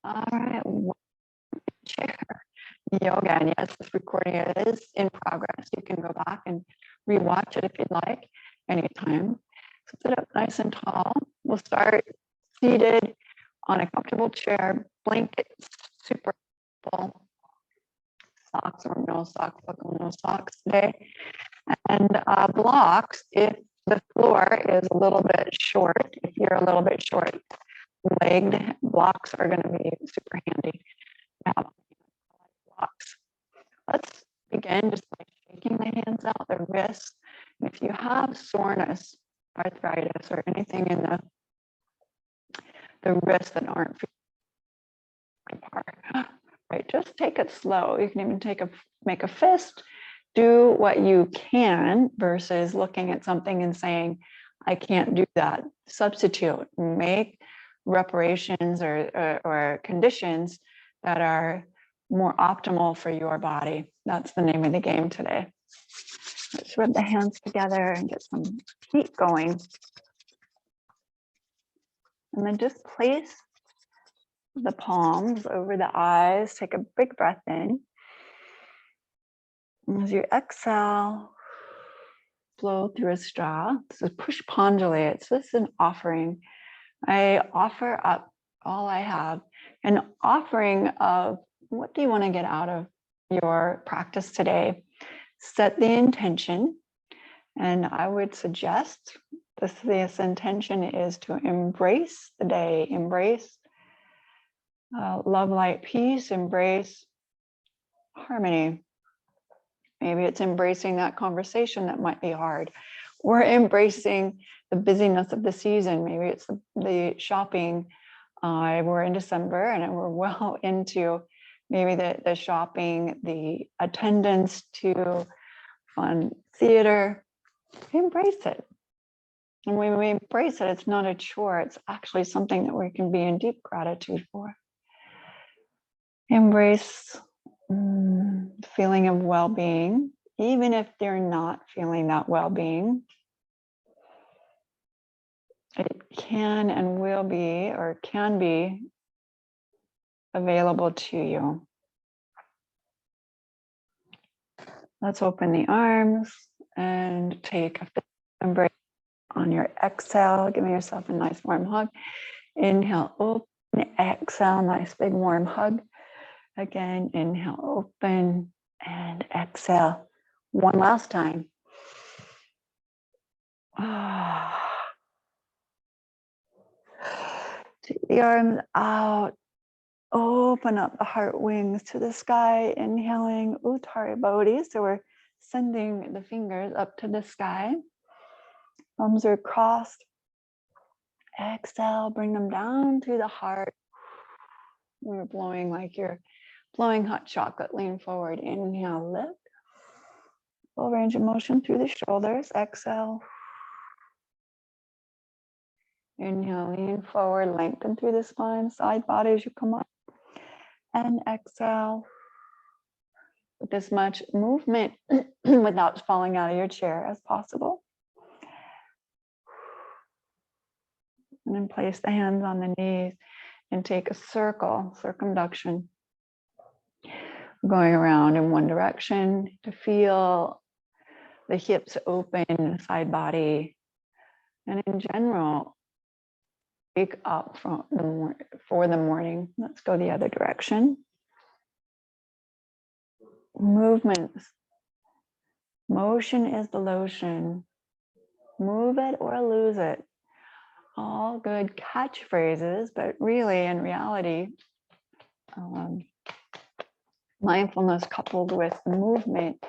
All right, chair yoga. And yes, this recording is in progress. You can go back and rewatch it if you'd like, anytime. So sit up nice and tall. We'll start seated on a comfortable chair, blankets, super full, socks or no socks, buckle no socks today. And blocks, if the floor is a little bit short, if you're a little bit short legged, blocks are going to be super handy. Blocks. Let's begin just by shaking the hands out, the wrists. And if you have soreness, arthritis, or anything in the wrists that aren't apart, right? Just take it slow. You can even make a fist. Do what you can versus looking at something and saying, I can't do that. Substitute, make reparations or conditions that are more optimal for your body. That's the name of the game today. Let's rub the hands together and get some heat going. And then just place the palms over the eyes. Take a big breath in. And as you exhale, flow through a straw. This is Pushpanjali. This is an offering. I offer up all I have, an offering of what do you want to get out of your practice today? Set the intention. And I would suggest this intention is to embrace the day, embrace love, light, peace, embrace harmony. Maybe it's embracing that conversation that might be hard, or embracing the busyness of the season. Maybe it's the shopping. We're in December and we're well into maybe the shopping, the attendance to fun theater. Embrace it. And when we embrace it, it's not a chore. It's actually something that we can be in deep gratitude for. Embrace the feeling of well-being, even if they're not feeling that well-being. It can and will be, or can be, available to you. Let's open the arms and take a embrace on your exhale. Giving yourself a nice warm hug. Inhale, open, exhale, nice big warm hug. Again, inhale, open, and exhale. One last time. Take the arms out. Open up the heart wings to the sky. Inhaling, Uttara Bodhi. So we're sending the fingers up to the sky. Thumbs are crossed. Exhale, bring them down to the heart. We're blowing like you're blowing hot chocolate. Lean forward. Inhale, lift. Full range of motion through the shoulders. Exhale. Inhale, lean forward, lengthen through the spine, side body as you come up. And exhale. With as much movement without falling out of your chair as possible. And then place the hands on the knees and take a circle, circumduction. Going around in one direction to feel the hips open, side body. And in general, wake up for the morning. Let's go the other direction. Movements. Motion is the lotion. Move it or lose it. All good catchphrases, but really, in reality, mindfulness coupled with movement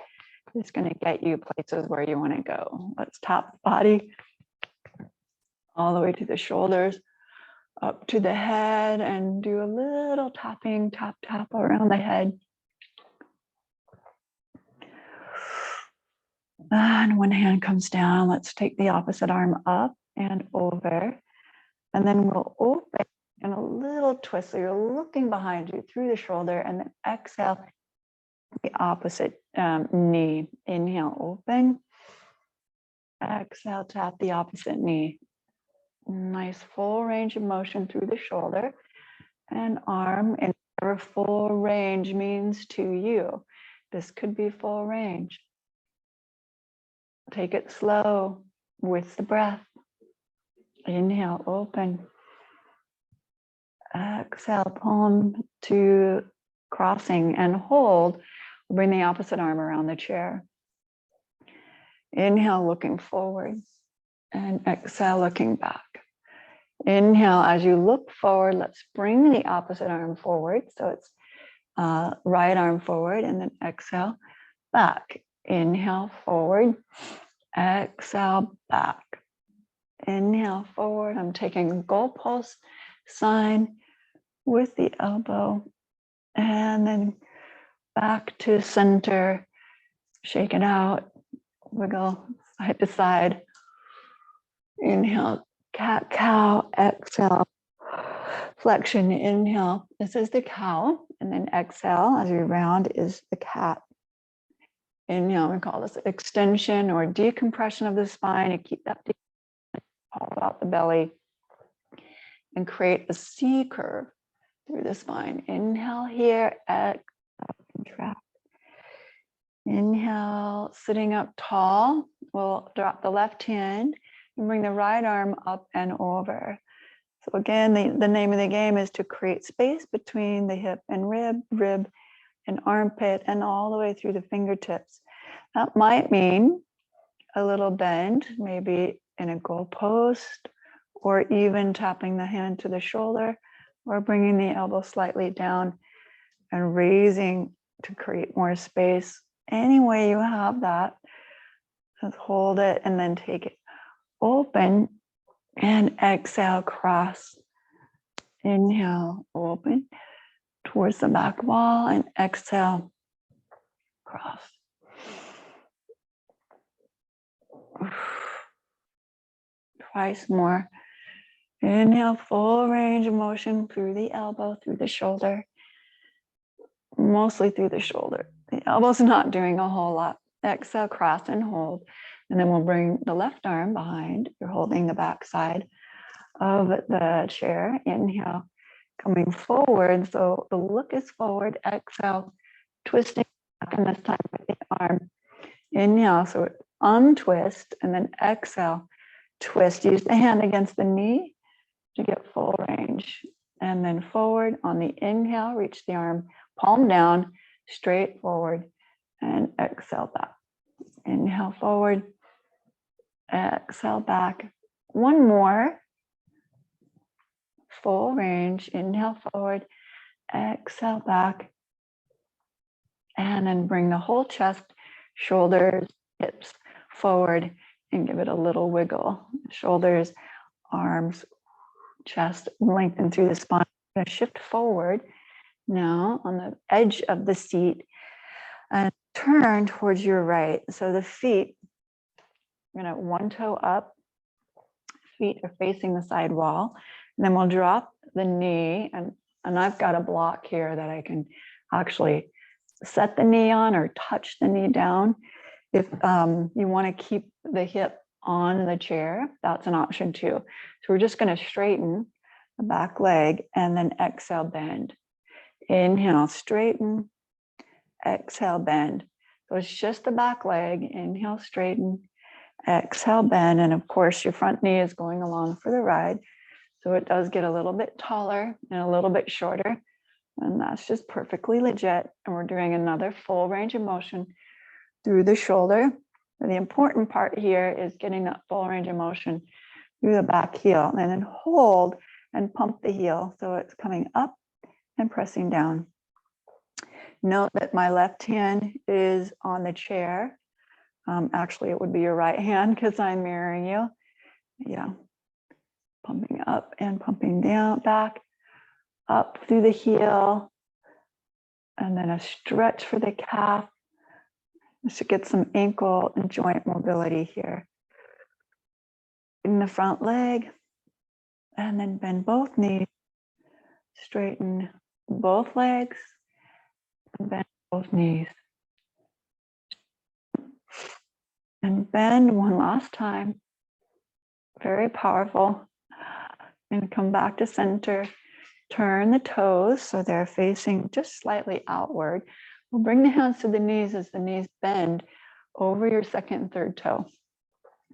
is going to get you places where you want to go. Let's tap the body all the way to the shoulders, up to the head, and do a little tapping, tap, tap around the head. And one hand comes down. Let's take the opposite arm up and over. And then we'll open in a little twist. So you're looking behind you through the shoulder, and then exhale the opposite knee. Inhale, open. Exhale, tap the opposite knee. Nice full range of motion through the shoulder. and arm in whatever full range means to you. This could be full range. Take it slow with the breath. Inhale, open. Exhale, palm to crossing and hold. Bring the opposite arm around the chair. Inhale, looking forward, and exhale, looking back. Inhale, as you look forward, let's bring the opposite arm forward. So it's right arm forward, and then exhale, back. Inhale, forward, exhale, back. Inhale, forward. I'm taking a goalpost sign with the elbow, and then back to center. Shake it out, wiggle side to side. Inhale, cat, cow, exhale, flexion, inhale. This is the cow, and then exhale as you round is the cat. Inhale, we call this extension or decompression of the spine to keep that all out the belly and create a C curve through the spine. Inhale here, exhale, contract. Inhale, sitting up tall. We'll drop the left hand and bring the right arm up and over. So again, the name of the game is to create space between the hip and rib and armpit, and all the way through the fingertips. That might mean a little bend, maybe in a goalpost, or even tapping the hand to the shoulder, or bringing the elbow slightly down and raising to create more space. Any way you have that, just hold it and then take it open and exhale, cross. Inhale, open towards the back wall, and exhale, cross. Twice more. Inhale, full range of motion through the elbow, through the shoulder, mostly through the shoulder. The elbow's not doing a whole lot. Exhale, cross and hold. And then we'll bring the left arm behind. You're holding the back side of the chair. Inhale, coming forward. So the look is forward. Exhale, twisting back, and this time with the arm. Inhale, so untwist, and then exhale, twist. Use the hand against the knee to get full range. And then forward on the inhale, reach the arm, palm down, straight forward, and exhale back. Inhale forward, exhale back. One more. Full range. Inhale forward, exhale back. And then bring the whole chest, shoulders, hips forward, and give it a little wiggle. Shoulders, arms, chest, lengthen through the spine. I'm going to shift forward now on the edge of the seat and turn towards your right. So the feet, I'm going to one toe up, feet are facing the side wall. And then we'll drop the knee, and I've got a block here that I can actually set the knee on or touch the knee down. If you want to keep the hip on the chair, that's an option too. So we're just going to straighten the back leg and then exhale, bend. Inhale, straighten, exhale, bend. So it's just the back leg. Inhale, straighten, exhale, bend. And of course, your front knee is going along for the ride. So it does get a little bit taller and a little bit shorter. And that's just perfectly legit. And we're doing another full range of motion through the shoulder. And the important part here is getting that full range of motion through the back heel, and then hold and pump the heel. So it's coming up and pressing down. Note that my left hand is on the chair. Actually, it would be your right hand because I'm mirroring you. Yeah. Pumping up and pumping down, back, up through the heel, and then a stretch for the calf. Just to get some ankle and joint mobility here. In the front leg, and then bend both knees, straighten both legs, and bend both knees. And bend one last time. Very powerful. And come back to center. Turn the toes so they're facing just slightly outward. We'll bring the hands to the knees as the knees bend over your second and third toe.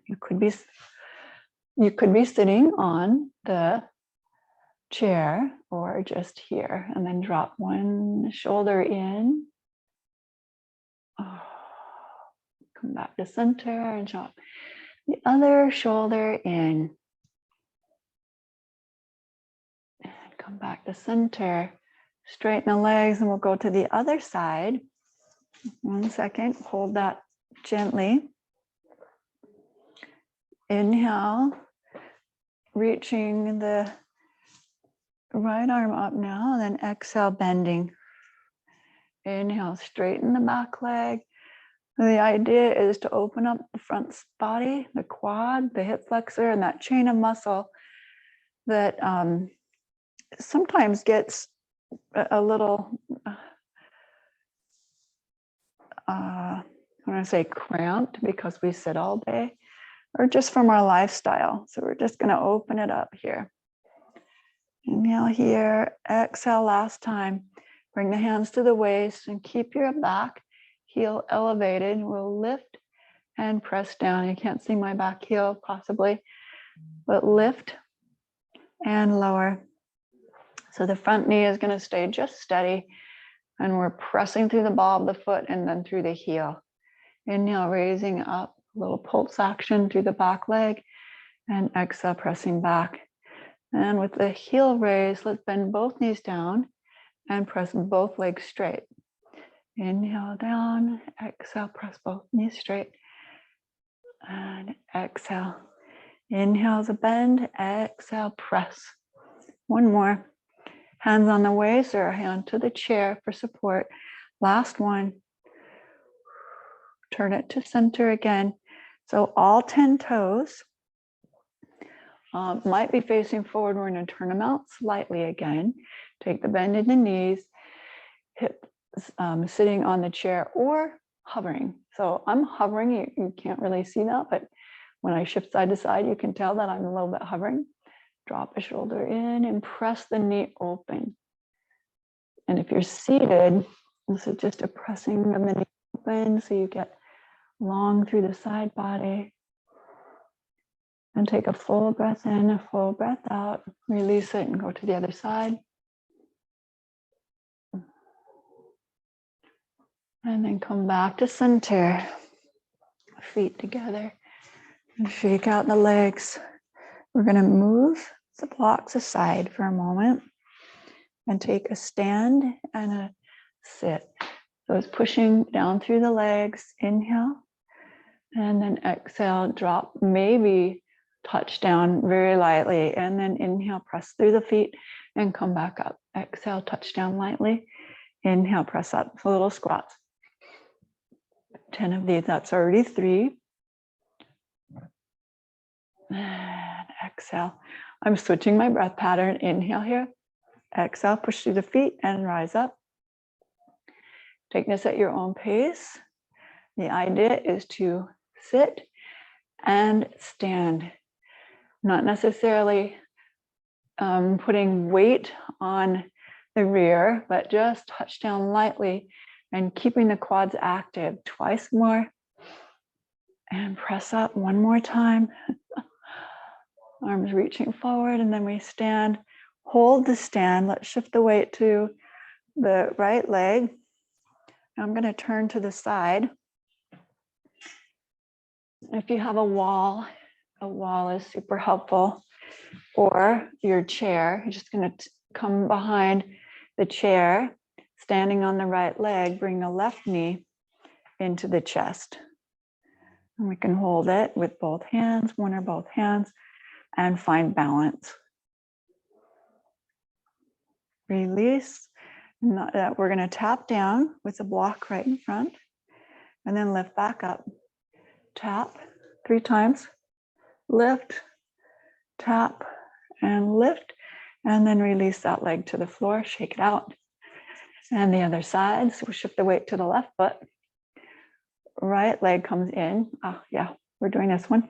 You could be sitting on the chair or just here, and then drop one shoulder in. Come back to center and drop the other shoulder in. And come back to center. Straighten the legs, and we'll go to the other side. 1 second, hold that gently. Inhale, reaching the right arm up now, and then exhale, bending. Inhale, straighten the back leg. The idea is to open up the front body, the quad, the hip flexor, and that chain of muscle that sometimes gets a little, I want to say cramped because we sit all day, or just from our lifestyle. So we're just going to open it up here. Inhale here, exhale last time. Bring the hands to the waist and keep your back heel elevated. We'll lift and press down. You can't see my back heel possibly, but lift and lower. So the front knee is going to stay just steady, and we're pressing through the ball of the foot and then through the heel. Inhale, raising up, a little pulse action through the back leg, and exhale, pressing back. And with the heel raised, let's bend both knees down and press both legs straight. Inhale down, exhale, press both knees straight, and exhale. Inhale is a bend, exhale, press. One more. Hands on the waist or a hand to the chair for support. Last one. Turn it to center again. So all 10 toes might be facing forward. We're going to turn them out slightly again. Take the bend in the knees, hips sitting on the chair or hovering. So I'm hovering. You can't really see that, but when I shift side to side, you can tell that I'm a little bit hovering. Drop a shoulder in and press the knee open. And if you're seated, this is just a pressing of the knee open so you get long through the side body. And take a full breath in, a full breath out. Release it and go to the other side. And then come back to center. Feet together. And shake out the legs. We're going to move the blocks aside for a moment and take a stand and a sit. So it's pushing down through the legs. Inhale. And then exhale, drop, maybe touch down very lightly. And then inhale, press through the feet and come back up. Exhale, touch down lightly. Inhale, press up. So little squats. 10 of these, that's already 3. And exhale. I'm switching my breath pattern. Inhale here. Exhale, push through the feet and rise up. Take this at your own pace. The idea is to sit and stand. Not necessarily putting weight on the rear, but just touch down lightly and keeping the quads active. Twice more. And press up one more time. Arms reaching forward, and then we stand. Hold the stand. Let's shift the weight to the right leg. I'm going to turn to the side. If you have a wall is super helpful, or your chair. You're just going to come behind the chair, standing on the right leg, bring the left knee into the chest. And we can hold it with both hands, one or both hands, and find balance. Release. We're going to tap down with the block right in front, and then lift back up. Tap 3 times, lift, tap, and lift, and then release that leg to the floor, shake it out. And the other side, so we'll shift the weight to the left foot. Right leg comes in. We're doing this one.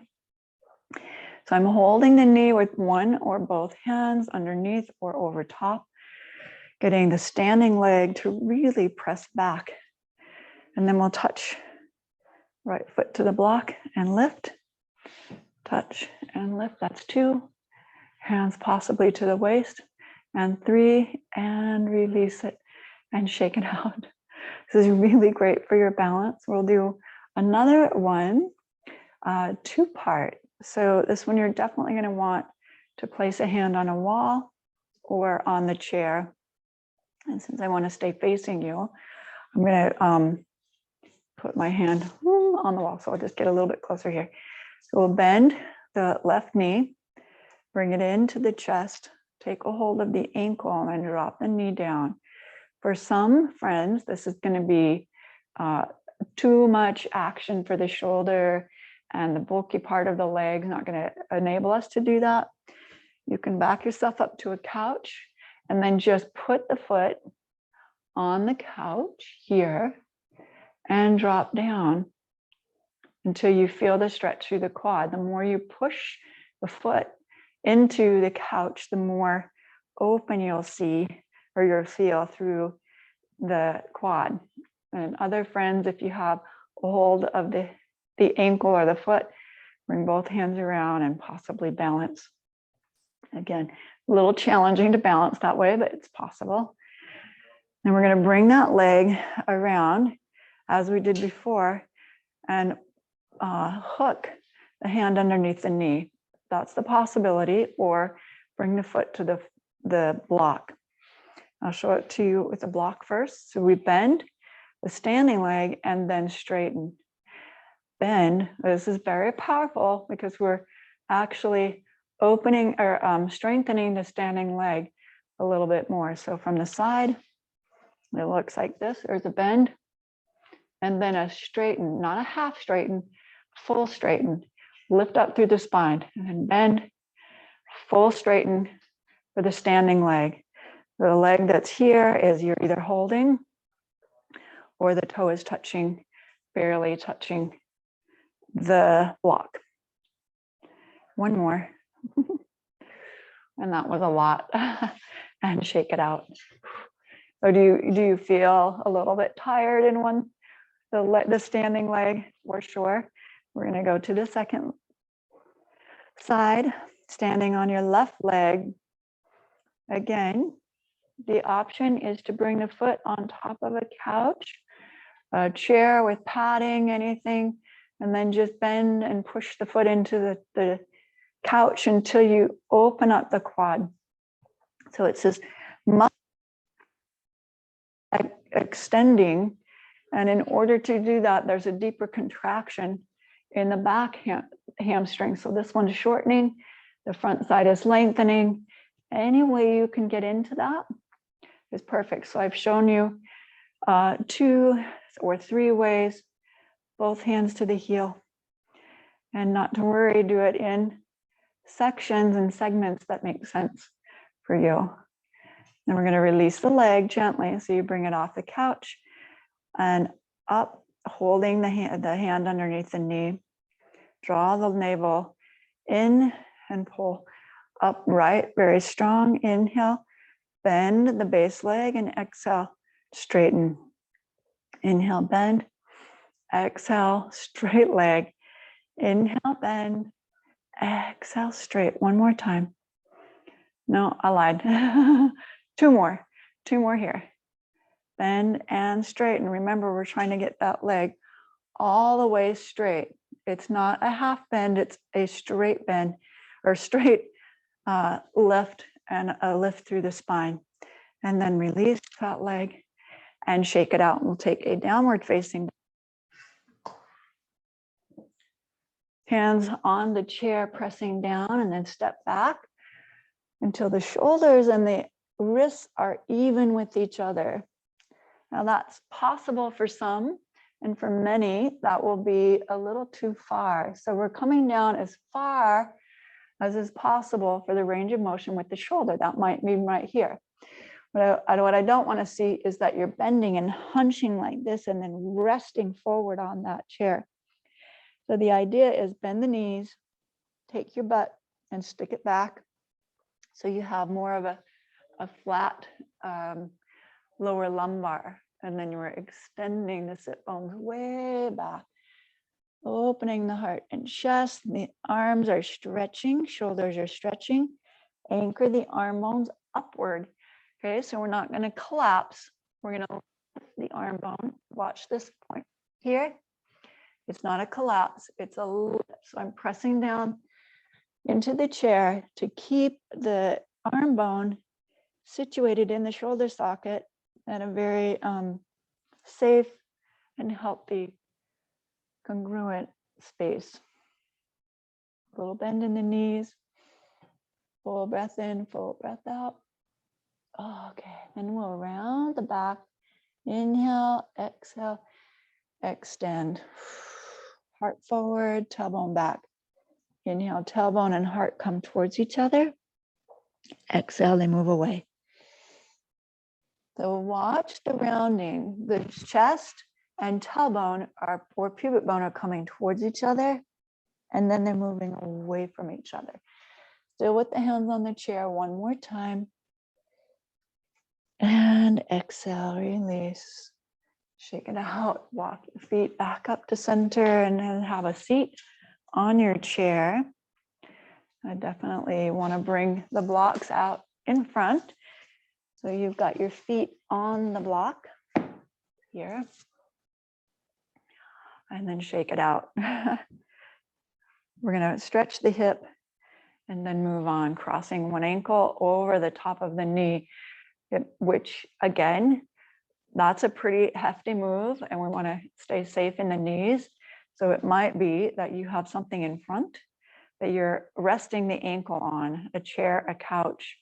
So I'm holding the knee with one or both hands underneath or over top getting the standing leg to really press back. And then we'll touch right foot to the block and lift, touch and lift. That's 2. Hands possibly to the waist, and 3, and release it and shake it out. This is really great for your balance. We'll do another one, 2-part. So this one you're definitely going to want to place a hand on a wall or on the chair. And since I want to stay facing you, I'm going to put my hand on the wall. So I'll just get a little bit closer here. So we'll bend the left knee, bring it into the chest, take a hold of the ankle and drop the knee down. For some friends, this is going to be too much action for the shoulder and the bulky part of the leg, not going to enable us to do that. You can back yourself up to a couch and then just put the foot on the couch here and drop down until you feel the stretch through the quad. The more you push the foot into the couch, the more open you'll see or you'll feel through the quad. And other friends, if you have a hold of the ankle or the foot, bring both hands around and possibly balance. Again, a little challenging to balance that way, but it's possible. And we're going to bring that leg around as we did before and hook the hand underneath the knee. That's the possibility, or bring the foot to the block. I'll show it to you with the block first. So we bend the standing leg and then straighten. Bend. This is very powerful because we're actually opening or strengthening the standing leg a little bit more. So from the side, it looks like this. There's a bend and then a straighten, not a half straighten, full straighten. Lift up through the spine and then bend, full straighten for the standing leg. The leg that's here is you're either holding or the toe is touching, barely touching the block. One more. And that was a lot. And shake it out. Or do you feel a little bit tired in one, the standing leg? For sure. We're going to go to the second side, standing on your left leg. Again, the option is to bring the foot on top of a couch, a chair with padding, anything, and then just bend and push the foot into the couch until you open up the quad. So it's this muscle extending, and in order to do that, there's a deeper contraction in the back hamstring. So this one's shortening, the front side is lengthening. Any way you can get into that is perfect. So I've shown you 2 or 3 ways, both hands to the heel. And not to worry, do it in sections and segments that make sense for you. Then we're going to release the leg gently. So you bring it off the couch and up, holding the hand underneath the knee. Draw the navel in and pull upright, very strong. Inhale, bend the base leg and exhale, straighten. Inhale, bend. Exhale, straight leg. Inhale, bend. Exhale, straight. One more time. No, I lied. 2 more. 2 more here. Bend and straighten. Remember, we're trying to get that leg all the way straight. It's not a half bend, it's a straight bend or straight lift and a lift through the spine. And then release that leg and shake it out. We'll take a downward facing. Hands on the chair, pressing down, and then step back until the shoulders and the wrists are even with each other. Now that's possible for some, and for many, that will be a little too far. So we're coming down as far as is possible for the range of motion with the shoulder. That might mean right here. What I don't want to see is that you're bending and hunching like this and then resting forward on that chair. So the idea is bend the knees, take your butt and stick it back so you have more of a flat lower lumbar. And then you're extending the sit bones way back, opening the heart and chest. The arms are stretching, shoulders are stretching. Anchor the arm bones upward. Okay, so we're not going to collapse. We're going to lift the arm bone. Watch this point here. It's not a collapse, it's a lift. So I'm pressing down into the chair to keep the arm bone situated in the shoulder socket at a very safe and healthy, congruent space. A little bend in the knees, full breath in, full breath out. Okay, then we'll round the back. Inhale, exhale, extend. Heart forward, tailbone back. Inhale, tailbone and heart come towards each other. Exhale, they move away. So watch the rounding. The chest and tailbone or pubic bone are coming towards each other, and then they're moving away from each other. Still with the hands on the chair, one more time. And exhale, release. Shake it out. Walk your feet back up to center and then have a seat on your chair. I definitely want to bring the blocks out in front. So you've got your feet on the block here. And then shake it out. We're going to stretch the hip and then move on, crossing one ankle over the top of the knee, which again, that's a pretty hefty move, and we want to stay safe in the knees. So it might be that you have something in front that you're resting the ankle on, a chair, a couch,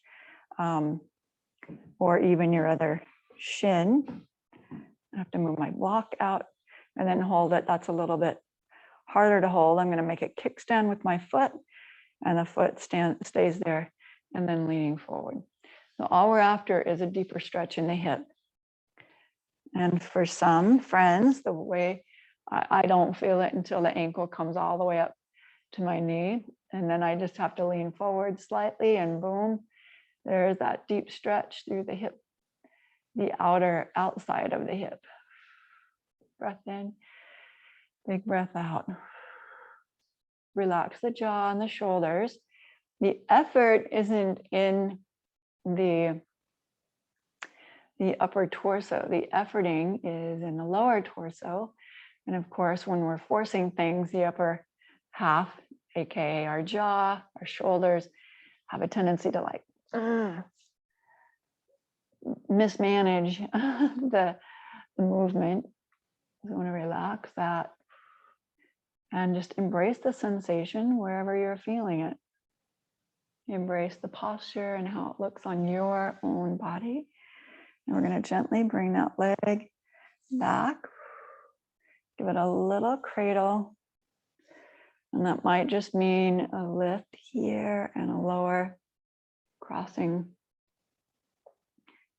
or even your other shin. I have to move my block out and then hold it. That's a little bit harder to hold. I'm going to make a kickstand with my foot, and the foot stays there, and then leaning forward. So all we're after is a deeper stretch in the hip. And for some friends, the way I don't feel it until the ankle comes all the way up to my knee. And then I just have to lean forward slightly, and boom, there's that deep stretch through the hip, the outside of the hip. Breath in, big breath out. Relax the jaw and the shoulders. The effort isn't in the upper torso. The efforting is in the lower torso. And of course, when we're forcing things, the upper half, AKA our jaw, our shoulders, have a tendency to like mismanage the movement. So I want to relax that and just embrace the sensation wherever you're feeling it. Embrace the posture and how it looks on your own body. And we're going to gently bring that leg back. Give it a little cradle. And that might just mean a lift here and a lower crossing.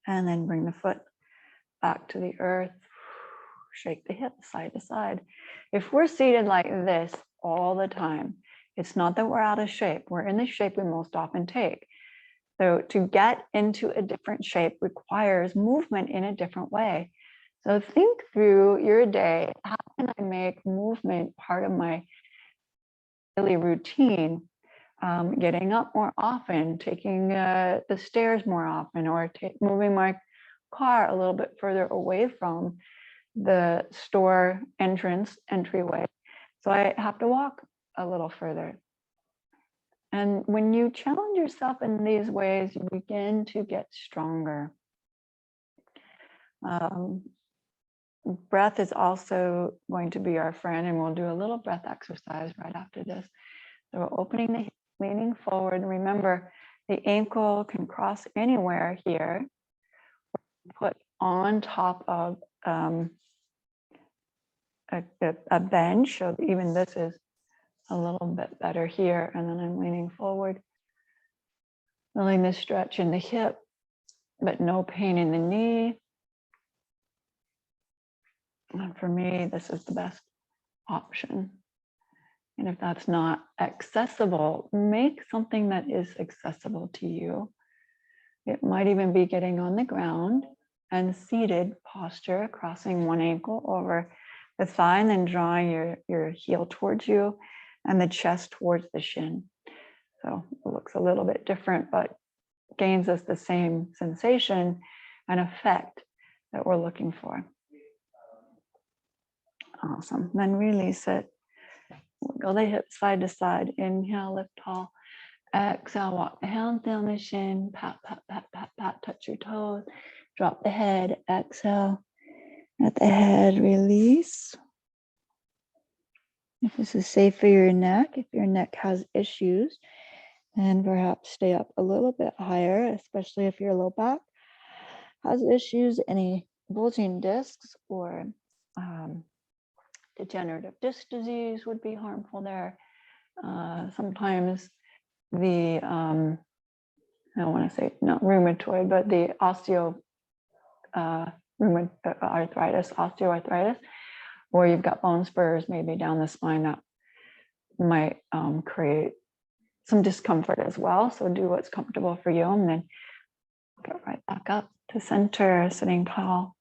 And then bring the foot back to the earth. Shake the hip side to side. If we're seated like this all the time, it's not that we're out of shape. We're in the shape we most often take. So to get into a different shape requires movement in a different way. So think through your day. How can I make movement part of my daily routine? Getting up more often, taking the stairs more often, or moving my car a little bit further away from the store entryway. So I have to walk a little further. And when you challenge yourself in these ways, you begin to get stronger. Breath is also going to be our friend, and we'll do a little breath exercise right after this. So we're opening the hip, leaning forward. Remember, the ankle can cross anywhere here. Put on top of a bench, so even this is a little bit better here. And then I'm leaning forward, feeling the stretch in the hip, but no pain in the knee. And for me, this is the best option. And if that's not accessible, make something that is accessible to you. It might even be getting on the ground and seated posture, crossing one ankle over the thigh and then drawing your heel towards you and the chest towards the shin. So it looks a little bit different, but gains us the same sensation and effect that we're looking for. Awesome. Then release it. Wiggle the hips side to side. Inhale, lift tall. Exhale, walk the hands down the shin. Pat, pat, pat, pat, pat. Touch your toes. Drop the head. Exhale. Let the head release. If this is safe for your neck, if your neck has issues, then perhaps stay up a little bit higher, especially if your low back has issues, any bulging discs or degenerative disc disease would be harmful there. Sometimes the, I don't want to say not rheumatoid, but the osteoarthritis, or you've got bone spurs maybe down the spine that might create some discomfort as well. So do what's comfortable for you and then get right back up to center, sitting tall.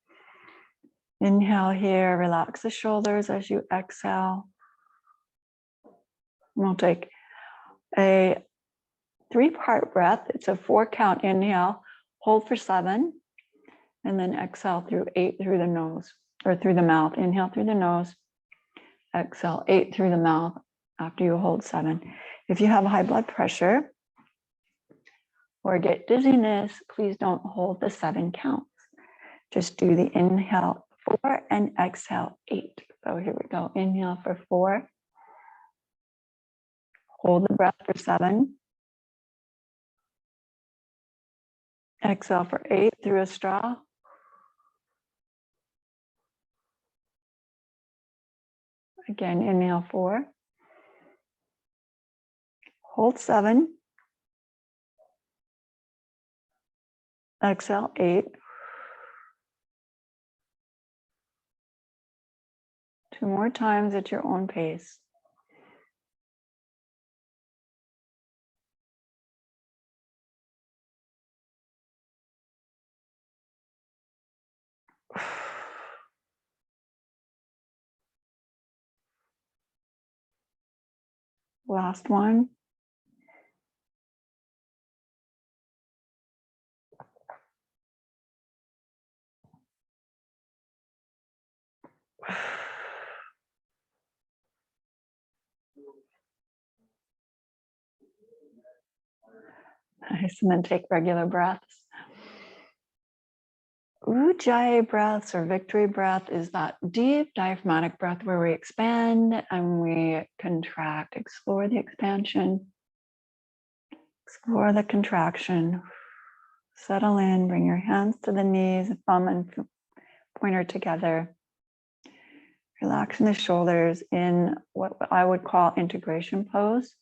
Inhale here, relax the shoulders as you exhale. We'll take a 3-part breath. It's a 4-count inhale, hold for 7, and then exhale through 8 through the nose or through the mouth. Inhale through the nose, exhale 8 through the mouth after you hold 7. If you have high blood pressure or get dizziness, please don't hold the 7 counts. Just do the inhale 4 and exhale 8. So here we go. Inhale for 4. Hold the breath for 7. Exhale for 8 through a straw. Again, inhale 4. Hold 7. Exhale 8. 2 more times at your own pace. Last one. Nice, and then take regular breaths. Ujjayi breaths or victory breath is that deep diaphragmatic breath where we expand and we contract. Explore the expansion. Explore the contraction. Settle in, bring your hands to the knees, thumb and pointer together. Relaxing the shoulders in what I would call integration pose.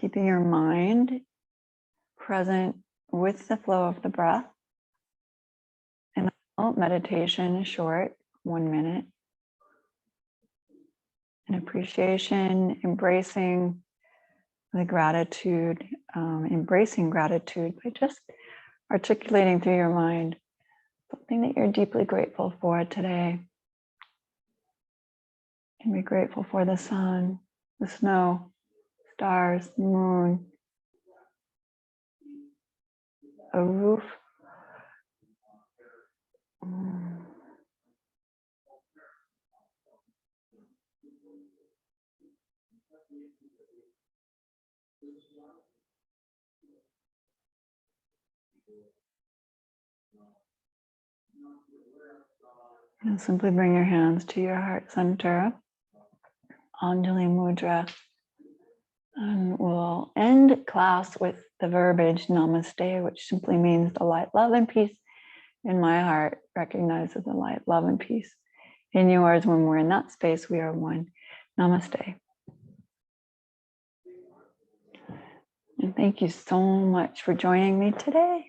Keeping your mind present with the flow of the breath. And meditation, short, 1 minute. An appreciation, embracing the gratitude, embracing gratitude by just articulating through your mind something that you're deeply grateful for today. You can be grateful for the sun, the snow, stars, the moon, a roof. And simply bring your hands to your heart center, Anjali Mudra. And we'll end class with the verbiage Namaste, which simply means the light, love, and peace in my heart recognizes the light, love, and peace in yours. When we're in that space, we are one. Namaste. And thank you so much for joining me today.